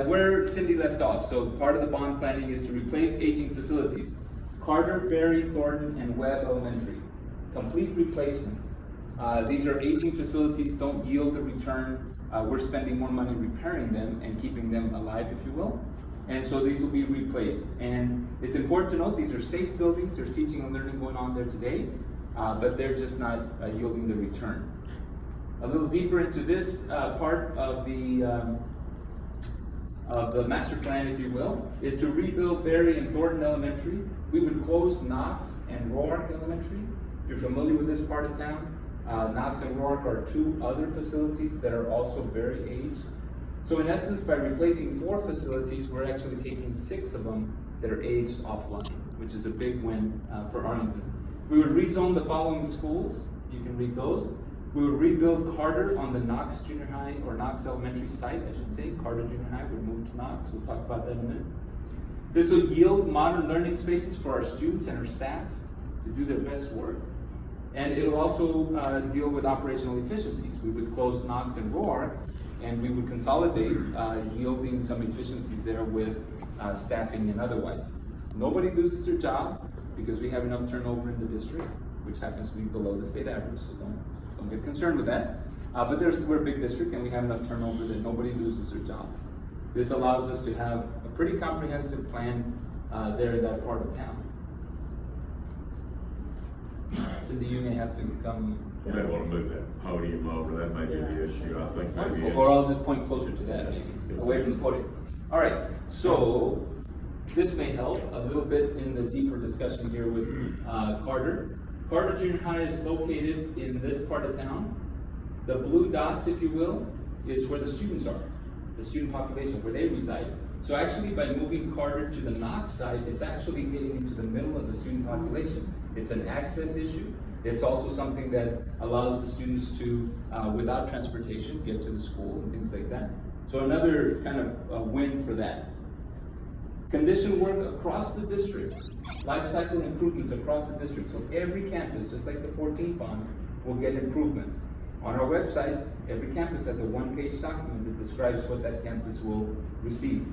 where Cindy left off. So part of the bond planning is to replace aging facilities. Carter, Berry, Thornton, and Webb Elementary. Complete replacements. These are aging facilities, don't yield a return. We're spending more money repairing them and keeping them alive, if you will. And so these will be replaced. And it's important to note these are safe buildings. There's teaching and learning going on there today, but they're just not yielding the return. A little deeper into this part of the master plan, if you will, is to rebuild Berry and Thornton Elementary. We would close Knox and Roark Elementary. If you're familiar with this part of town, Knox and Roark are two other facilities that are also very aged. So in essence, by replacing 4 facilities, we're actually taking 6 of them that are aged offline, which is a big win for Arlington. We would rezone the following schools. You can read those. We would rebuild Carter on the Knox Junior High, or Knox Elementary site, I should say. Carter Junior High would move to Knox. We'll talk about that in a minute. This will yield modern learning spaces for our students and our staff to do their best work. And it'll also deal with operational efficiencies. We would close Knox and Roark, and we would consolidate, yielding some efficiencies there with staffing and otherwise. Nobody loses their job because we have enough turnover in the district, which happens to be below the state average, so don't get concerned with that. But we're a big district and we have enough turnover that nobody loses their job. This allows us to have a pretty comprehensive plan there in that part of town. Cindy, you may have to come. You may want to move that podium over, that may be the issue, I think maybe or I'll just point closer to that, maybe, away from the podium. All right, so this may help a little bit in the deeper discussion here with Carter. Carter Junior High is located in this part of town. The blue dots, if you will, is where the students are, the student population, where they reside. So actually, by moving Carter to the Knox side, it's actually getting into the middle of the student population. It's an access issue. It's also something that allows the students to, without transportation, get to the school and things like that. So another kind of win for that. Condition work across the district, life cycle improvements across the district. So every campus, just like the 14th bond, will get improvements. On our website, every campus has a 1-page document that describes what that campus will receive.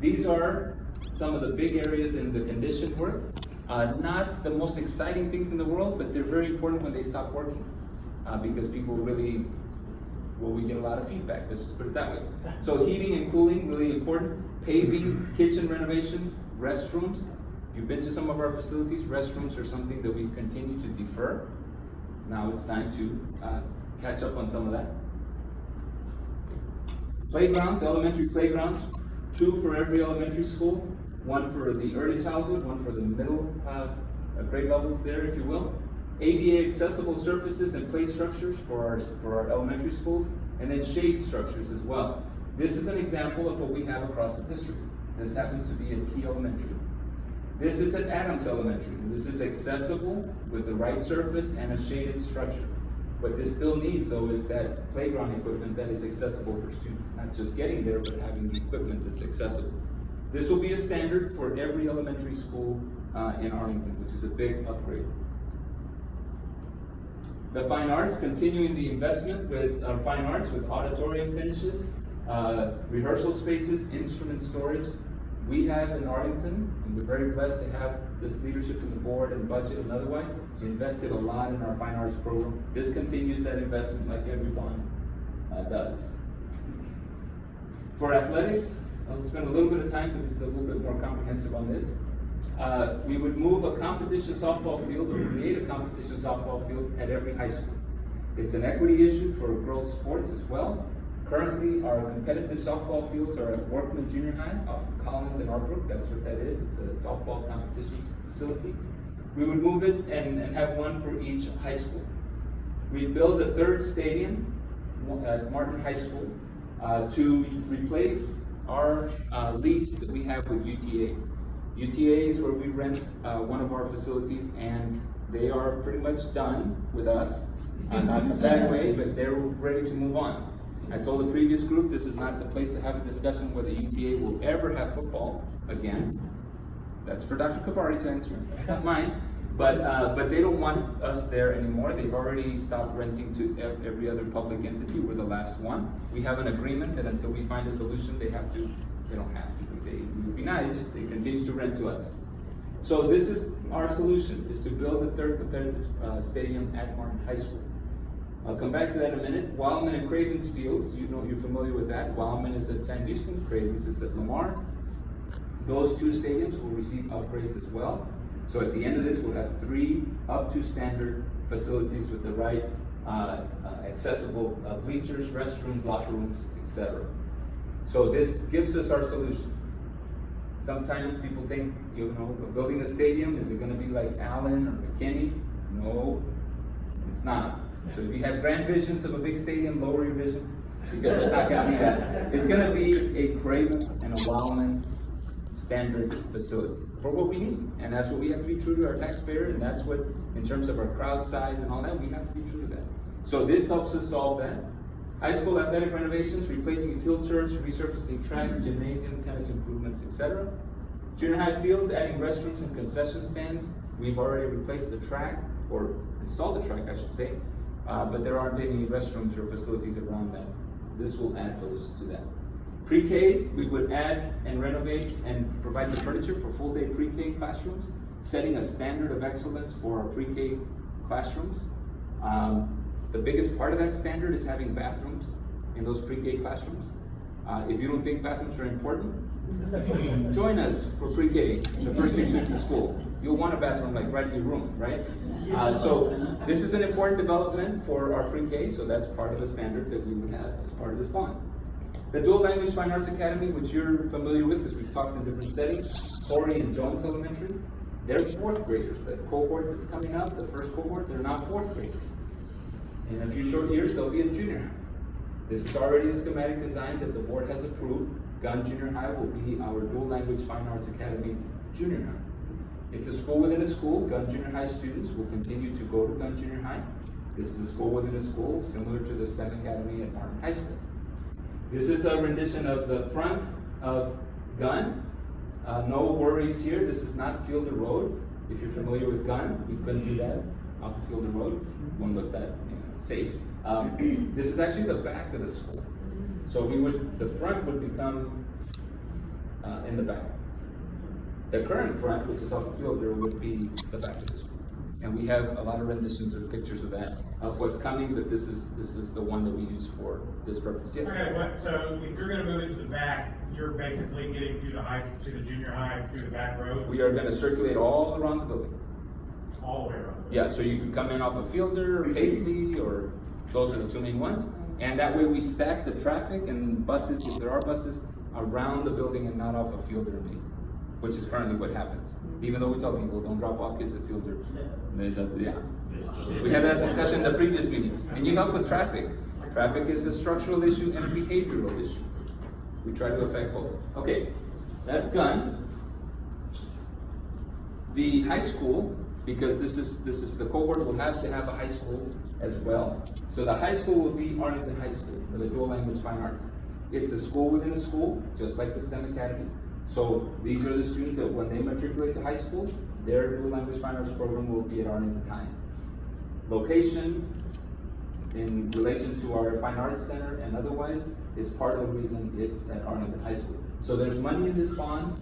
These are some of the big areas in the condition work. Not the most exciting things in the world, but they're very important when they stop working because people really, well, we get a lot of feedback, let's just put it that way. So heating and cooling, really important. Paving, kitchen renovations, restrooms. If you've been to some of our facilities, restrooms are something that we've continued to defer. Now it's time to catch up on some of that. Playgrounds, elementary playgrounds, 2 for every elementary school. 1 for the early childhood, 1 for the middle grade levels there, if you will. ADA accessible surfaces and play structures for our elementary schools, and then shade structures as well. This is an example of what we have across the district. This happens to be at Key Elementary. This is at Adams Elementary. This is accessible with the right surface and a shaded structure. What this still needs, though, is that playground equipment that is accessible for students. Not just getting there, but having the equipment that's accessible. This will be a standard for every elementary school in Arlington, which is a big upgrade. The fine arts, continuing the investment with fine arts with auditorium finishes, rehearsal spaces, instrument storage. We have in Arlington, and we're very blessed to have this leadership in the board and budget and otherwise, invested a lot in our fine arts program. This continues that investment like every bond does. For athletics, I'll spend a little bit of time because it's a little bit more comprehensive on this. We would move a competition softball field or create a competition softball field at every high school. It's an equity issue for girls' sports as well. Currently, our competitive softball fields are at Workman Junior High off of Collins and Arbrook. That's what that is. It's a softball competition facility. We would move it and have 1 for each high school. We'd build a 3rd stadium at Martin High School to replace our lease that we have with UTA. UTA is where we rent one of our facilities, and they are pretty much done with us. Not in a bad way, but they're ready to move on. I told the previous group this is not the place to have a discussion whether UTA will ever have football again. That's for Dr. Kabari to answer. It's not mine. But they don't want us there anymore. They've already stopped renting to every other public entity. We're the last one. We have an agreement that until we find a solution, they don't have to, but it would be nice if they continue to rent to us. So this is our solution, is to build a third competitive stadium at Martin High School. I'll come back to that in a minute. Wildman and Cravens Fields, you're familiar with that. Wildman is at San Houston, Cravens is at Lamar. Those two stadiums will receive upgrades as well. So at the end of this, we'll have 3 up to standard facilities with the right accessible bleachers, restrooms, locker rooms, etc. So this gives us our solution. Sometimes people think, building a stadium, is it going to be like Allen or McKinney? No, it's not. So if you have grand visions of a big stadium, lower your vision, because it's not going to be that. It's going to be a Cravens and a Wildman standard facility for what we need. And that's what we have to be true to our taxpayer, and that's what, in terms of our crowd size and all that, we have to be true to that. So this helps us solve that. High school athletic renovations, replacing field turfs, resurfacing tracks, gymnasium, tennis improvements, etc. Junior high fields, adding restrooms and concession stands. We've already replaced the track, or installed the track, I should say, but there aren't any restrooms or facilities around that. This will add those to that. Pre-K, we would add and renovate and provide the furniture for full-day pre-K classrooms, setting a standard of excellence for our pre-K classrooms. The biggest part of that standard is having bathrooms in those pre-K classrooms. If you don't think bathrooms are important, join us for pre-K, the first 6 weeks of school. You'll want a bathroom like right in your room, right? So this is an important development for our pre-K, so that's part of the standard that we would have as part of this bond. The Dual Language Fine Arts Academy, which you're familiar with because we've talked in different settings, Torrey and Jones Elementary, they're 4th graders. The cohort that's coming up, the first cohort, they're not 4th graders. In a few short years, they'll be in junior high. This is already a schematic design that the board has approved. Gunn Junior High will be our Dual Language Fine Arts Academy Junior High. It's a school within a school. Gunn Junior High students will continue to go to Gunn Junior High. This is a school within a school, similar to the STEM Academy at Martin High School. This is a rendition of the front of Gunn. No worries here, this is not Fielder Road. If you're familiar with Gunn, we couldn't do that off of Fielder Road. Won't look that safe. This is actually the back of the school. So the front would become in the back. The current front, which is off of Fielder, would be the back of the school. And we have a lot of renditions or pictures of that, of what's coming, but this is the one that we use for this purpose. Yes? Okay, so if you're gonna move into the back, you're basically getting to the junior high through the back road? We are gonna circulate all around the building. All the way around? Yeah, so you can come in off of Fielder, or Paisley, or those are the 2 main ones. And that way we stack the traffic and buses, if there are buses, around the building and not off of Fielder and Paisley, which is currently what happens. Even though we tell people, don't drop off kids at Fielder. It does, yeah. We had that discussion in the previous meeting. And you help with traffic. Traffic is a structural issue and a behavioral issue. We try to affect both. Okay, that's Gunn. The high school, because this is the cohort will have to have a high school as well. So the high school will be Arlington High School for the Dual Language Fine Arts. It's a school within a school, just like the STEM Academy. So these are the students that when they matriculate to high school, their Dual Language Fine Arts program will be at Arlington High. Location, in relation to our Fine Arts Center and otherwise, is part of the reason it's at Arlington High School. So there's money in this bond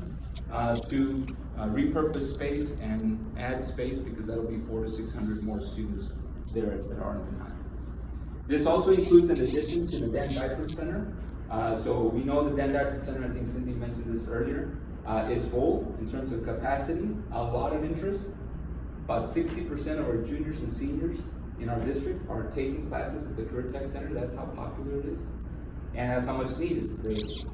to repurpose space and add space, because that'll be 400 to 600 more students there at Arlington High. This also includes an addition to the Dan Diker Center. So we know the Dan Diker Center, I think Cindy mentioned this earlier, is full in terms of capacity, a lot of interest. About 60% of our juniors and seniors in our district are taking classes at the Career Tech Center. That's how popular it is, and that's how much needed there is.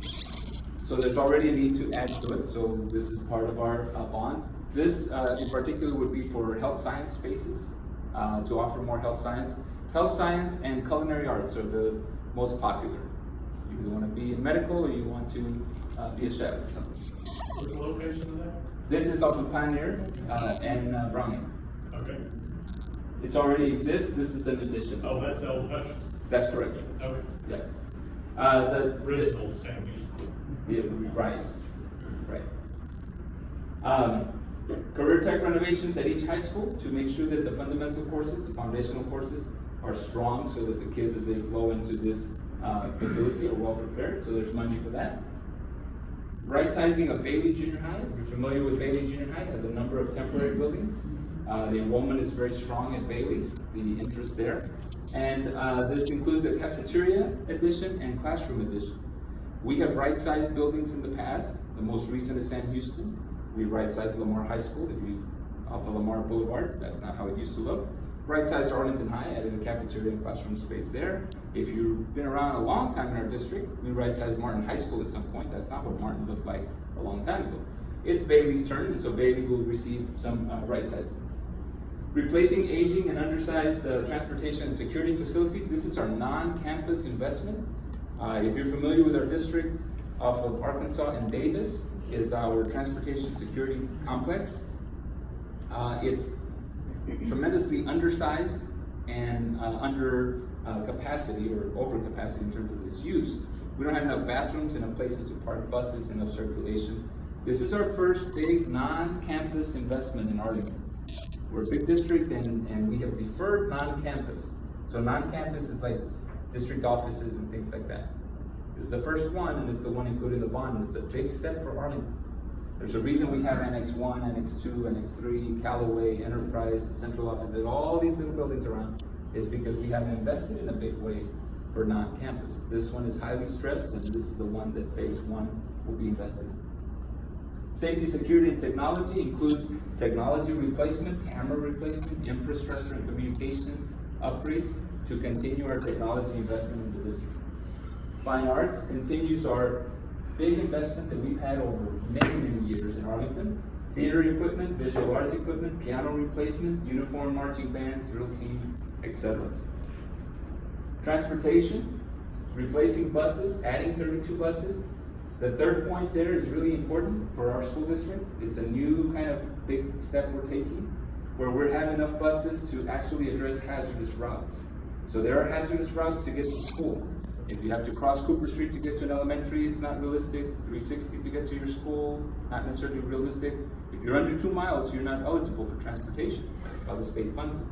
So there's already a need to add to it, so this is part of our bond. This in particular would be for health science spaces, to offer more health science. Health science and culinary arts are the most popular. You either want to be in medical or you want to be a chef or something. What's the location of that? This is off of Pioneer and Browning. Okay. It already exists, this is an addition. Oh, that's the old Hutch? That's correct. Okay. Yeah. The Original San Luis. Yeah, right. Career tech renovations at each high school to make sure that the fundamental courses, the foundational courses, are strong so that the kids, as they flow into this facility, are well prepared, so there's money for that. Right sizing of Bailey Junior High. If you're familiar with Bailey Junior High, it has a number of temporary buildings. The enrollment is very strong at Bailey, the interest there. And this includes a cafeteria addition and classroom addition. We have right-sized buildings in the past. The most recent is Sam Houston. We right-sized Lamar High School. If you off of Lamar Boulevard, that's not how it used to look. Right-sized Arlington High, added a cafeteria and classroom space there. If you've been around a long time in our district, we right-sized Martin High School at some point. That's not what Martin looked like a long time ago. It's Bailey's turn, and so Bailey will receive some right-sizing. Replacing aging and undersized transportation and security facilities. This is our non-campus investment. If you're familiar with our district, off of Arkansas and Davis is our transportation security complex. It's tremendously undersized and under capacity or over capacity in terms of its use. We don't have enough bathrooms, enough places to park buses, enough circulation. This is our first big non-campus investment in Arlington. We're a big district and we have deferred non-campus. So non-campus is like district offices and things like that. This is the first one, and it's the one included in the bond, and it's a big step for Arlington. There's a reason we have Annex 1, Annex 2, Annex 3, Callaway, Enterprise, the central office, and all these little buildings around, is because we haven't invested in a big way for non-campus. This one is highly stressed, and this is the one that phase 1 will be invested in. Safety, security, and technology includes technology replacement, camera replacement, infrastructure and communication upgrades to continue our technology investment in the district. Fine arts continues our big investment that we've had over many, many years in Arlington. Theater equipment, visual arts equipment, piano replacement, uniform marching bands, drill team, etc. Transportation, replacing buses, adding 32 buses. The third point there is really important for our school district. It's a new kind of big step we're taking, where we're having enough buses to actually address hazardous routes. So there are hazardous routes to get to school. If you have to cross Cooper Street to get to an elementary, it's not realistic. 360 to get to your school, not necessarily realistic. If you're under 2 miles, you're not eligible for transportation. That's how the state funds it.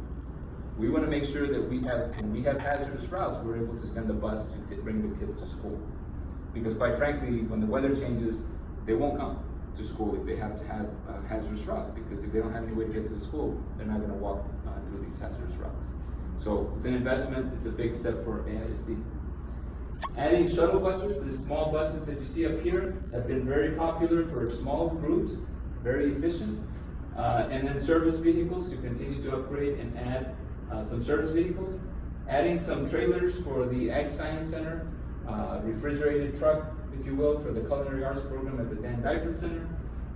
We want to make sure that when we have hazardous routes, we're able to send a bus to bring the kids to school. Because quite frankly, when the weather changes, they won't come to school if they have to have a hazardous route, because if they don't have any way to get to the school, they're not going to walk through these hazardous routes. So it's an investment, it's a big step for AISD. Adding shuttle buses, the small buses that you see up here have been very popular for small groups, very efficient. And then service vehicles to continue to upgrade and add some service vehicles. Adding some trailers for the Ag Science Center, refrigerated truck, if you will, for the culinary arts program at the Dan Diper Center.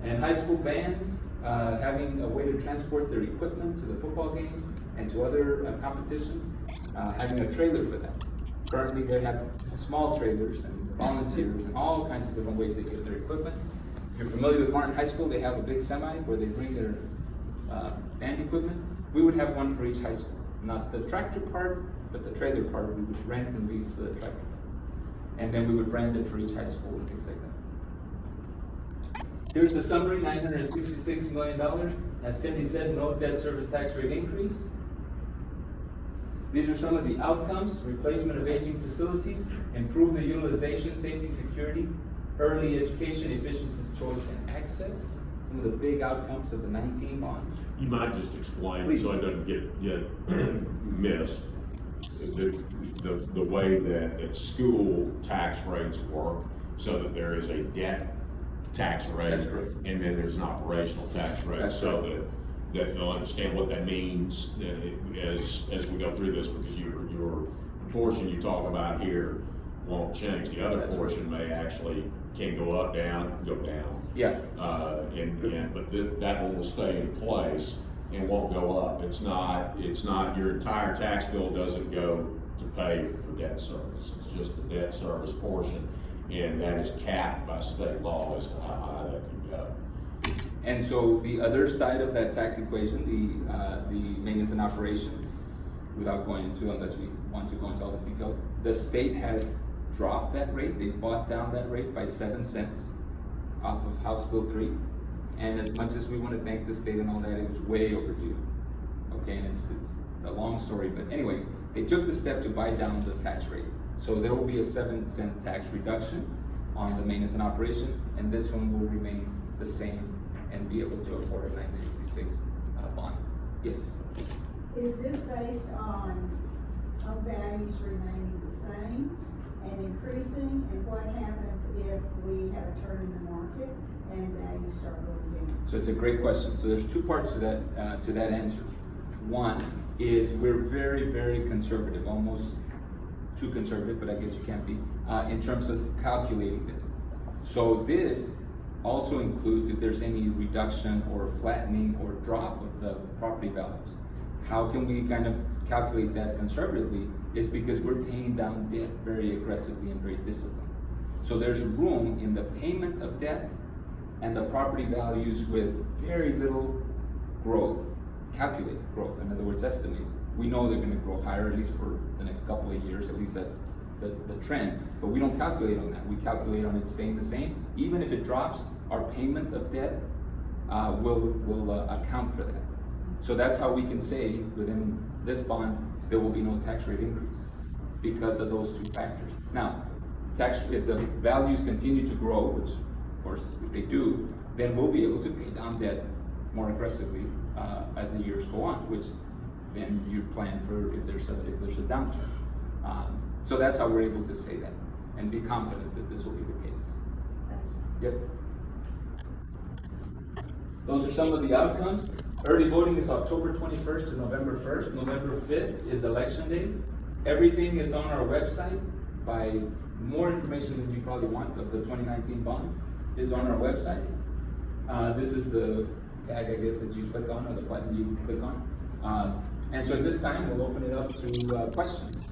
And high school bands, having a way to transport their equipment to the football games and to other competitions, having a trailer for that. Currently, they have small trailers and volunteers and all kinds of different ways they get their equipment. If you're familiar with Martin High School, they have a big semi where they bring their band equipment. We would have one for each high school. Not the tractor part, but the trailer part. We would rent and lease the tractor. And then we would brand it for each high school and things like that. Here's the summary, $966 million. As Cindy said, no debt service tax rate increase. These are some of the outcomes: replacement of aging facilities, improve the utilization, safety, security, early education, efficiencies, choice, and access. Some of the big outcomes of the 19 bond. You might just explain, Please. so it doesn't get missed, the way that at school tax rates work, so that there is a debt tax rate. That's correct. And then there's an operational tax rate. That's so correct. that they'll understand what that means as we go through this, because your portion you talk about here won't change. The other That's portion may actually can go up, down, go down. Yeah. But that one will stay in place and won't go up. It's not, your entire tax bill doesn't go to pay for debt service. It's just the debt service portion, and that is capped by state law as to how high that can go. And so the other side of that tax equation, the maintenance and operation, without going into, unless we want to go into all this detail, the state has dropped that rate. They bought down that rate by 7 cents off of House Bill 3. And as much as we want to thank the state and all that, it was way overdue. Okay, and it's a long story, but anyway, they took the step to buy down the tax rate. So there will be a 7-cent tax reduction on the maintenance and operation, and this one will remain the same and be able to afford a 966 bond. Yes? Is this based on home values remaining the same and increasing? And what happens if we have a turn in the market and values start going down? So it's a great question. So there's two parts to that answer. One is we're very, very conservative, almost too conservative, but I guess you can't be, in terms of calculating this. So this also includes if there's any reduction or flattening or drop of the property values. How can we kind of calculate that conservatively is because we're paying down debt very aggressively and very disciplined. So there's room in the payment of debt and the property values with very little growth, calculated growth, in other words, estimated. We know they're gonna grow higher, at least for the next couple of years, at least that's the trend, but we don't calculate on that. We calculate on it staying the same. Even if it drops, our payment of debt will account for that. So that's how we can say within this bond, there will be no tax rate increase because of those two factors. Now, if the values continue to grow, which of course if they do, then we'll be able to pay down debt more aggressively as the years go on, which then you plan for if there's a downturn. So that's how we're able to say that and be confident that this will be the case. Yep. Those are some of the outcomes. Early voting is October 21st to November 1st. November 5th is election day. Everything is on our website. By more information than you probably want of the 2019 bond is on our website. This is the tag, I guess, that you click on, or the button you click on. And so at this time, we'll open it up to questions.